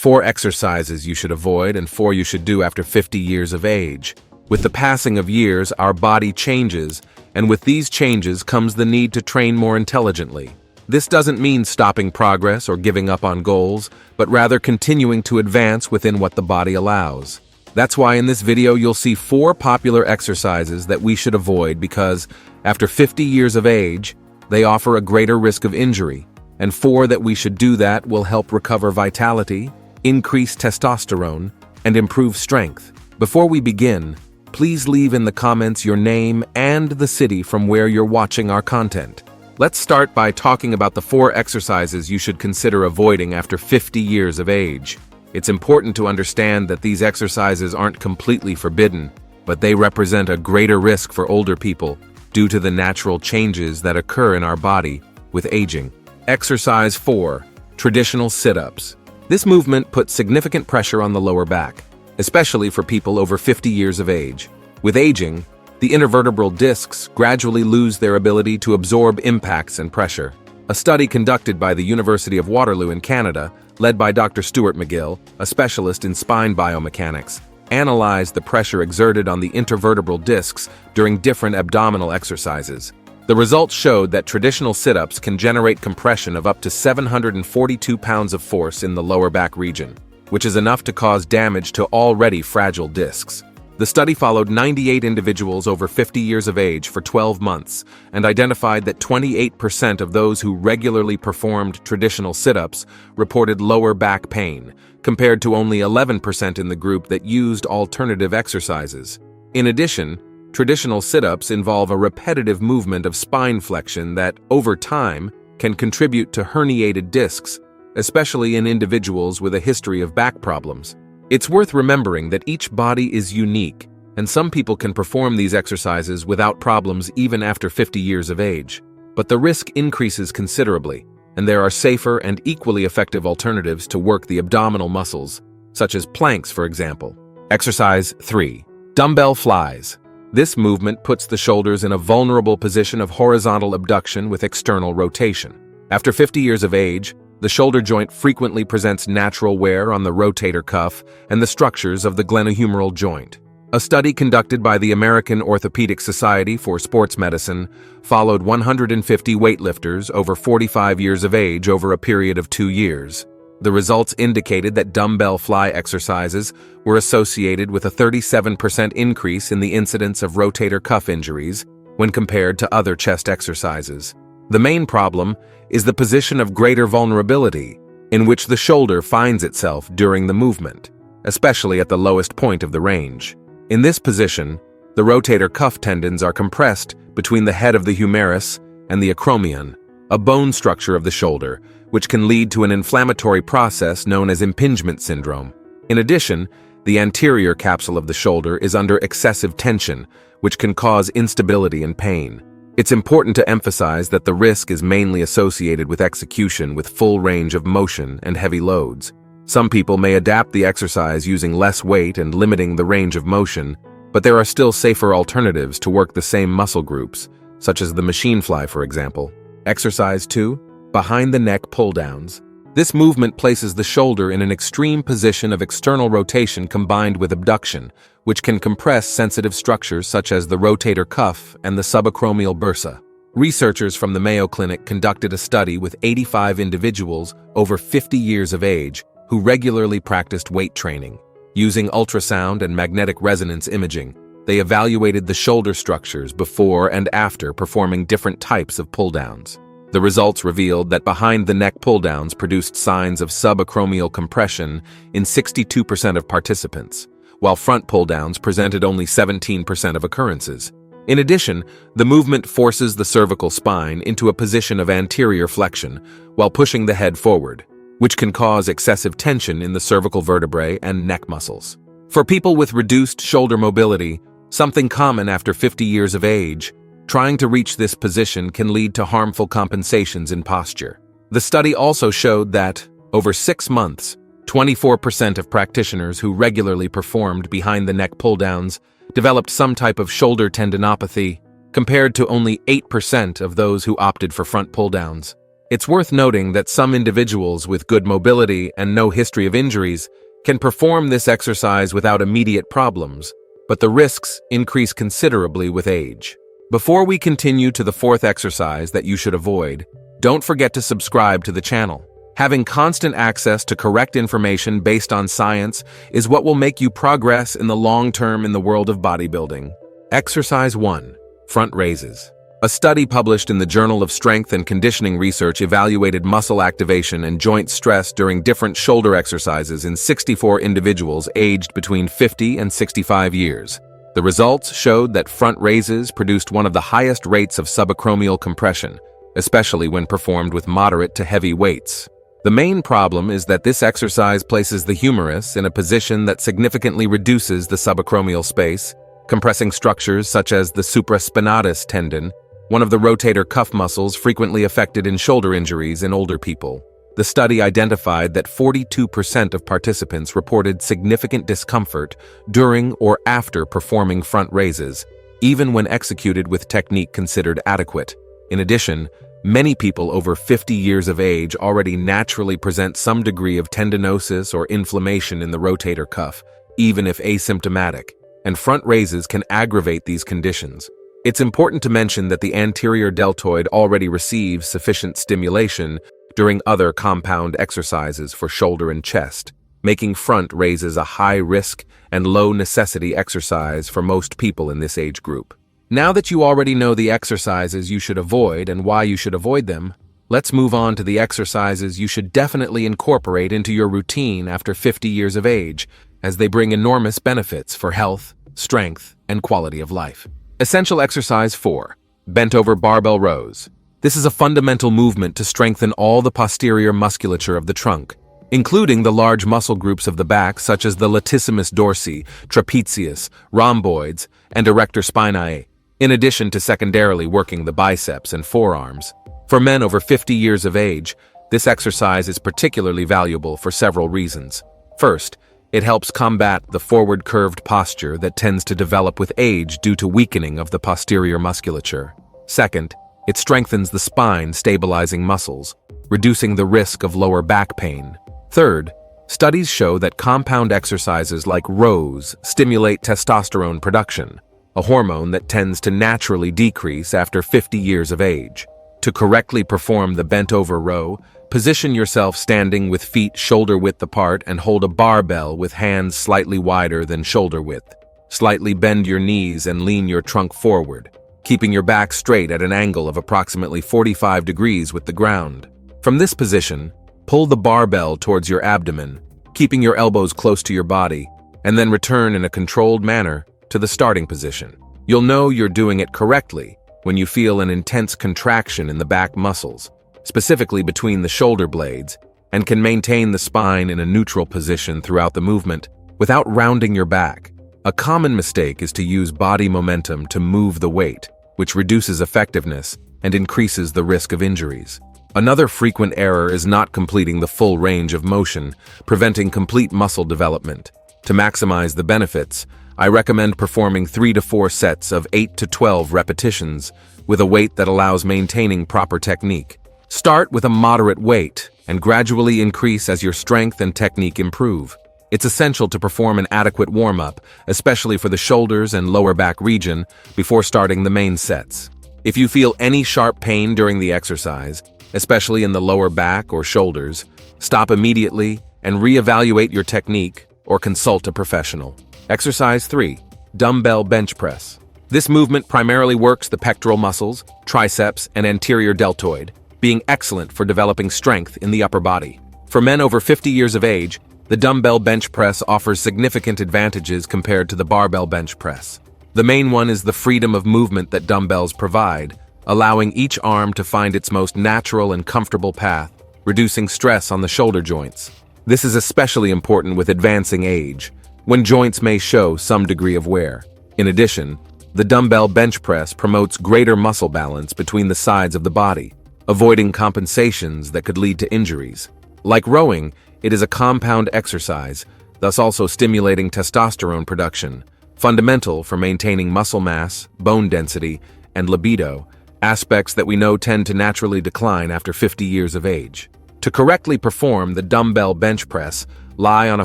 4 exercises you should avoid and 4 you should do after 50 years of age. With the passing of years, our body changes, and with these changes comes the need to train more intelligently. This doesn't mean stopping progress or giving up on goals, but rather continuing to advance within what the body allows. That's why in this video you'll see 4 popular exercises that we should avoid because, after 50 years of age, they offer a greater risk of injury, and 4 that we should do that will help recover vitality, increase testosterone, and improve strength. Before we begin, please leave in the comments your name and the city from where you're watching our content. Let's start by talking about the 4 exercises you should consider avoiding after 50 years of age. It's important to understand that these exercises aren't completely forbidden, but they represent a greater risk for older people due to the natural changes that occur in our body with aging. Exercise 4. Traditional sit-ups. This movement puts significant pressure on the lower back, especially for people over 50 years of age. With aging, the intervertebral discs gradually lose their ability to absorb impacts and pressure. A study conducted by the University of Waterloo in Canada, led by Dr. Stuart McGill, a specialist in spine biomechanics, analyzed the pressure exerted on the intervertebral discs during different abdominal exercises. The results showed that traditional sit-ups can generate compression of up to 742 pounds of force in the lower back region, which is enough to cause damage to already fragile discs. The study followed 98 individuals over 50 years of age for 12 months and identified that 28% of those who regularly performed traditional sit-ups reported lower back pain, compared to only 11% in the group that used alternative exercises. In addition, traditional sit-ups involve a repetitive movement of spine flexion that, over time, can contribute to herniated discs, especially in individuals with a history of back problems. It's worth remembering that each body is unique, and some people can perform these exercises without problems even after 50 years of age. But the risk increases considerably, and there are safer and equally effective alternatives to work the abdominal muscles, such as planks, for example. Exercise 3. Dumbbell flies. This movement puts the shoulders in a vulnerable position of horizontal abduction with external rotation. After 50 years of age, the shoulder joint frequently presents natural wear on the rotator cuff and the structures of the glenohumeral joint. A study conducted by the American Orthopedic Society for Sports Medicine followed 150 weightlifters over 45 years of age over a period of 2 years. The results indicated that dumbbell fly exercises were associated with a 37% increase in the incidence of rotator cuff injuries when compared to other chest exercises. The main problem is the position of greater vulnerability, in which the shoulder finds itself during the movement, especially at the lowest point of the range. In this position, the rotator cuff tendons are compressed between the head of the humerus and the acromion, a bone structure of the shoulder, which can lead to an inflammatory process known as impingement syndrome. In addition, the anterior capsule of the shoulder is under excessive tension, which can cause instability and pain. It's important to emphasize that the risk is mainly associated with execution with full range of motion and heavy loads. Some people may adapt the exercise using less weight and limiting the range of motion, but there are still safer alternatives to work the same muscle groups, such as the machine fly, for example. Exercise 2. Behind the neck pull-downs. This movement places the shoulder in an extreme position of external rotation combined with abduction, which can compress sensitive structures such as the rotator cuff and the subacromial bursa. Researchers from the Mayo Clinic conducted a study with 85 individuals over 50 years of age who regularly practiced weight training. Using ultrasound and magnetic resonance imaging, they evaluated the shoulder structures before and after performing different types of pull-downs. The results revealed that behind the neck pull-downs produced signs of subacromial compression in 62% of participants, while front pull-downs presented only 17% of occurrences. In addition, the movement forces the cervical spine into a position of anterior flexion while pushing the head forward, which can cause excessive tension in the cervical vertebrae and neck muscles. For people with reduced shoulder mobility, something common after 50 years of age, trying to reach this position can lead to harmful compensations in posture. The study also showed that, over 6 months, 24% of practitioners who regularly performed behind the neck pull-downs developed some type of shoulder tendinopathy, compared to only 8% of those who opted for front pull-downs. It's worth noting that some individuals with good mobility and no history of injuries can perform this exercise without immediate problems, but the risks increase considerably with age. Before we continue to the fourth exercise that you should avoid, don't forget to subscribe to the channel. Having constant access to correct information based on science is what will make you progress in the long term in the world of bodybuilding. Exercise 1. Front raises. A study published in the Journal of Strength and Conditioning Research evaluated muscle activation and joint stress during different shoulder exercises in 64 individuals aged between 50 and 65 years. The results showed that front raises produced one of the highest rates of subacromial compression, especially when performed with moderate to heavy weights. The main problem is that this exercise places the humerus in a position that significantly reduces the subacromial space, compressing structures such as the supraspinatus tendon, one of the rotator cuff muscles frequently affected in shoulder injuries in older people. The study identified that 42% of participants reported significant discomfort during or after performing front raises, even when executed with technique considered adequate. In addition, many people over 50 years of age already naturally present some degree of tendinosis or inflammation in the rotator cuff, even if asymptomatic, and front raises can aggravate these conditions. It's important to mention that the anterior deltoid already receives sufficient stimulation during other compound exercises for shoulder and chest, making front raises a high-risk and low-necessity exercise for most people in this age group. Now that you already know the exercises you should avoid and why you should avoid them, let's move on to the exercises you should definitely incorporate into your routine after 50 years of age, as they bring enormous benefits for health, strength, and quality of life. Essential Exercise 4. Bent over barbell rows. This is a fundamental movement to strengthen all the posterior musculature of the trunk, including the large muscle groups of the back such as the latissimus dorsi, trapezius, rhomboids, and erector spinae, in addition to secondarily working the biceps and forearms. For men over 50 years of age, this exercise is particularly valuable for several reasons. First, it helps combat the forward curved posture that tends to develop with age due to weakening of the posterior musculature. Second, it strengthens the spine stabilizing muscles, reducing the risk of lower back pain. Third, studies show that compound exercises like rows stimulate testosterone production, a hormone that tends to naturally decrease after 50 years of age. To correctly perform the bent-over row, position yourself standing with feet shoulder-width apart and hold a barbell with hands slightly wider than shoulder-width. Slightly bend your knees and lean your trunk forward, keeping your back straight at an angle of approximately 45 degrees with the ground. From this position, pull the barbell towards your abdomen, keeping your elbows close to your body, and then return in a controlled manner to the starting position. You'll know you're doing it correctly when you feel an intense contraction in the back muscles, specifically between the shoulder blades, and can maintain the spine in a neutral position throughout the movement without rounding your back. A common mistake is to use body momentum to move the weight, which reduces effectiveness and increases the risk of injuries. Another frequent error is not completing the full range of motion, preventing complete muscle development. To maximize the benefits, I recommend performing 3 to 4 sets of 8 to 12 repetitions with a weight that allows maintaining proper technique. Start with a moderate weight and gradually increase as your strength and technique improve. It's essential to perform an adequate warm-up, especially for the shoulders and lower back region, before starting the main sets. If you feel any sharp pain during the exercise, especially in the lower back or shoulders, stop immediately and reevaluate your technique or consult a professional. Exercise 3. Dumbbell bench press. This movement primarily works the pectoral muscles, triceps, and anterior deltoid, being excellent for developing strength in the upper body. For men over 50 years of age, the dumbbell bench press offers significant advantages compared to the barbell bench press. The main one is the freedom of movement that dumbbells provide, allowing each arm to find its most natural and comfortable path, reducing stress on the shoulder joints. This is especially important with advancing age, when joints may show some degree of wear. In addition, the dumbbell bench press promotes greater muscle balance between the sides of the body, avoiding compensations that could lead to injuries. Like rowing, it is a compound exercise, thus also stimulating testosterone production, fundamental for maintaining muscle mass, bone density, and libido, aspects that we know tend to naturally decline after 50 years of age. To correctly perform the dumbbell bench press, lie on a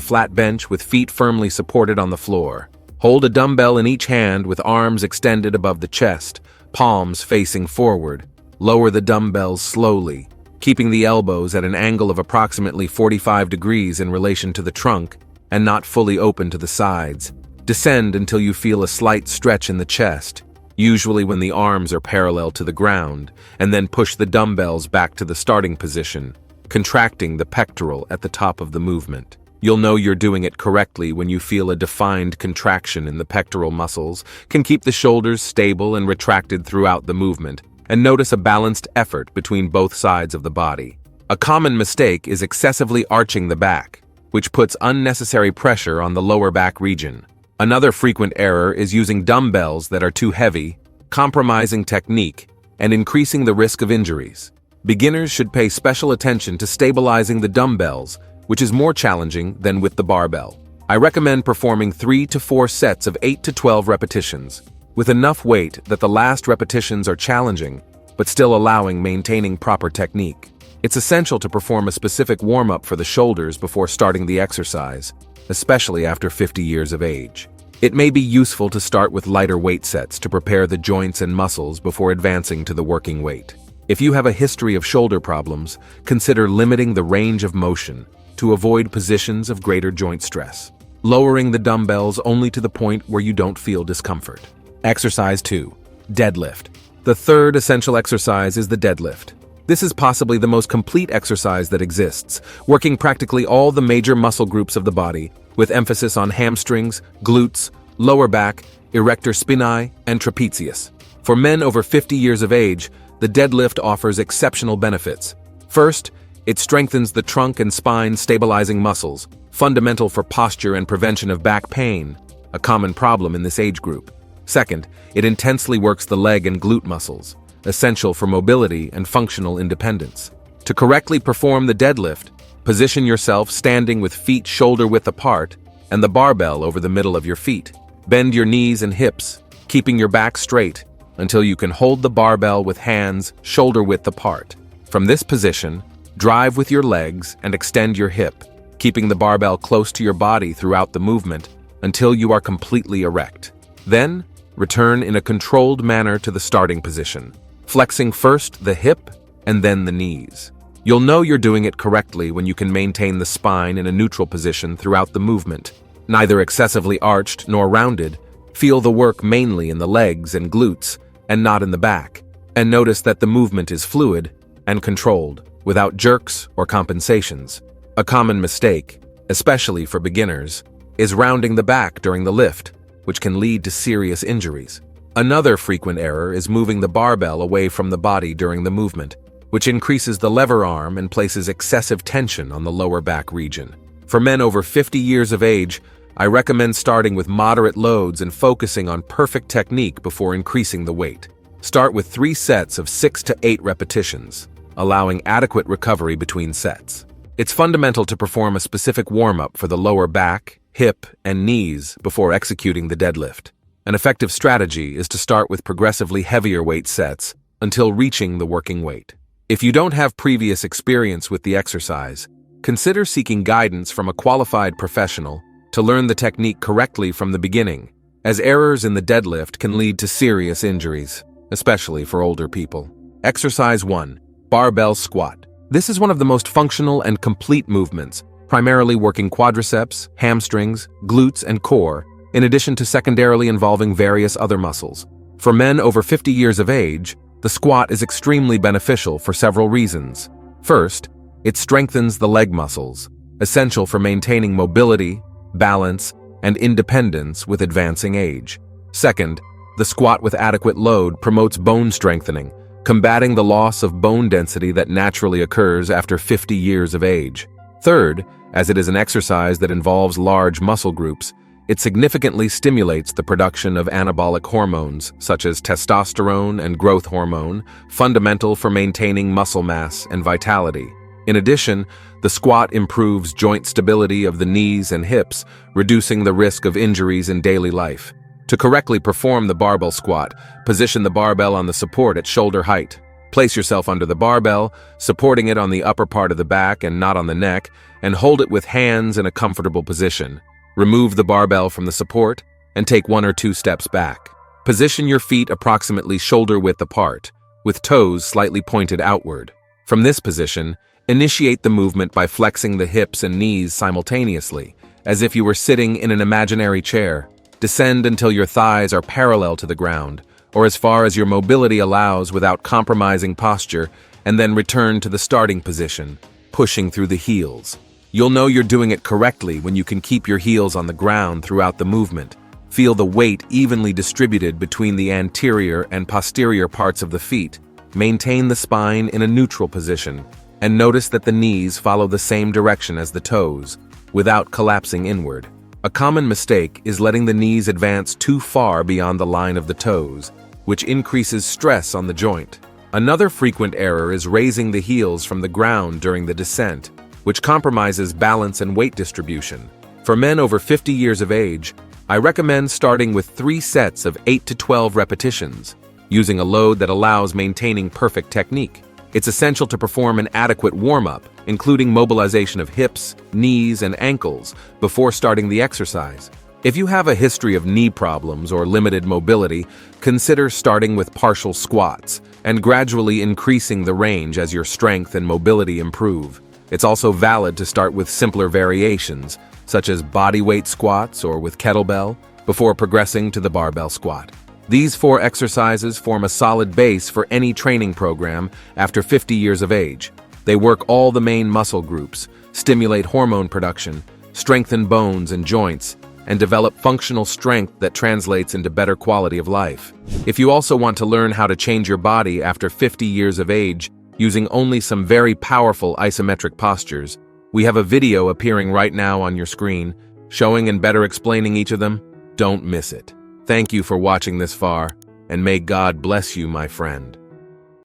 flat bench with feet firmly supported on the floor. Hold a dumbbell in each hand with arms extended above the chest, palms facing forward. Lower the dumbbells slowly, keeping the elbows at an angle of approximately 45 degrees in relation to the trunk and not fully open to the sides. Descend until you feel a slight stretch in the chest, usually when the arms are parallel to the ground, and then push the dumbbells back to the starting position, contracting the pectoral at the top of the movement. You'll know you're doing it correctly when you feel a defined contraction in the pectoral muscles, can keep the shoulders stable and retracted throughout the movement, and notice a balanced effort between both sides of the body. A common mistake is excessively arching the back, which puts unnecessary pressure on the lower back region. Another frequent error is using dumbbells that are too heavy, compromising technique, and increasing the risk of injuries. Beginners should pay special attention to stabilizing the dumbbells, which is more challenging than with the barbell. I recommend performing 3 to 4 sets of 8 to 12 repetitions, with enough weight that the last repetitions are challenging, but still allowing maintaining proper technique. It's essential to perform a specific warm-up for the shoulders before starting the exercise, especially after 50 years of age. It may be useful to start with lighter weight sets to prepare the joints and muscles before advancing to the working weight. If you have a history of shoulder problems, consider limiting the range of motion to avoid positions of greater joint stress. Lowering the dumbbells only to the point where you don't feel discomfort. Exercise 2. Deadlift. The third essential exercise is the deadlift. This is possibly the most complete exercise that exists, working practically all the major muscle groups of the body, with emphasis on hamstrings, glutes, lower back, erector spinae, and trapezius. For men over 50 years of age, the deadlift offers exceptional benefits. First, it strengthens the trunk and spine stabilizing muscles, fundamental for posture and prevention of back pain, a common problem in this age group. Second, it intensely works the leg and glute muscles, essential for mobility and functional independence. To correctly perform the deadlift, position yourself standing with feet shoulder-width apart and the barbell over the middle of your feet. Bend your knees and hips, keeping your back straight until you can hold the barbell with hands shoulder-width apart. From this position, drive with your legs and extend your hip, keeping the barbell close to your body throughout the movement until you are completely erect. Then, return in a controlled manner to the starting position, flexing first the hip and then the knees. You'll know you're doing it correctly when you can maintain the spine in a neutral position throughout the movement, neither excessively arched nor rounded. Feel the work mainly in the legs and glutes and not in the back, and notice that the movement is fluid and controlled, without jerks or compensations. A common mistake, especially for beginners, is rounding the back during the lift, which can lead to serious injuries. Another frequent error is moving the barbell away from the body during the movement, which increases the lever arm and places excessive tension on the lower back region. For men over 50 years of age, I recommend starting with moderate loads and focusing on perfect technique before increasing the weight. Start with 3 sets of 6 to 8 repetitions, allowing adequate recovery between sets. It's fundamental to perform a specific warm-up for the lower back, hip, and knees before executing the deadlift. An effective strategy is to start with progressively heavier weight sets until reaching the working weight. If you don't have previous experience with the exercise, consider seeking guidance from a qualified professional to learn the technique correctly from the beginning, as errors in the deadlift can lead to serious injuries, especially for older people. Exercise 1. Barbell squat. This is one of the most functional and complete movements, primarily working quadriceps, hamstrings, glutes, and core, in addition to secondarily involving various other muscles. For men over 50 years of age, the squat is extremely beneficial for several reasons. First, it strengthens the leg muscles, essential for maintaining mobility, balance, and independence with advancing age. Second, the squat with adequate load promotes bone strengthening, combating the loss of bone density that naturally occurs after 50 years of age. Third, as it is an exercise that involves large muscle groups, it significantly stimulates the production of anabolic hormones, such as testosterone and growth hormone, fundamental for maintaining muscle mass and vitality. In addition, the squat improves joint stability of the knees and hips, reducing the risk of injuries in daily life. To correctly perform the barbell squat, position the barbell on the support at shoulder height. Place yourself under the barbell, supporting it on the upper part of the back and not on the neck, and hold it with hands in a comfortable position. Remove the barbell from the support and take 1 or 2 steps back. Position your feet approximately shoulder width apart, with toes slightly pointed outward. From this position, initiate the movement by flexing the hips and knees simultaneously, as if you were sitting in an imaginary chair. Descend until your thighs are parallel to the ground, or as far as your mobility allows without compromising posture, and then return to the starting position, pushing through the heels. You'll know you're doing it correctly when you can keep your heels on the ground throughout the movement. Feel the weight evenly distributed between the anterior and posterior parts of the feet. Maintain the spine in a neutral position, and notice that the knees follow the same direction as the toes, without collapsing inward. A common mistake is letting the knees advance too far beyond the line of the toes, which increases stress on the joint. Another frequent error is raising the heels from the ground during the descent, which compromises balance and weight distribution. For men over 50 years of age, I recommend starting with 3 sets of 8 to 12 repetitions, using a load that allows maintaining perfect technique. It's essential to perform an adequate warm-up, including mobilization of hips, knees, and ankles before starting the exercise. If you have a history of knee problems or limited mobility, consider starting with partial squats and gradually increasing the range as your strength and mobility improve. It's also valid to start with simpler variations, such as bodyweight squats or with kettlebell, before progressing to the barbell squat. These 4 exercises form a solid base for any training program after 50 years of age. They work all the main muscle groups, stimulate hormone production, strengthen bones and joints, and develop functional strength that translates into better quality of life. If you also want to learn how to change your body after 50 years of age using only some very powerful isometric postures, we have a video appearing right now on your screen, showing and better explaining each of them. Don't miss it. Thank you for watching this far, and may God bless you, my friend.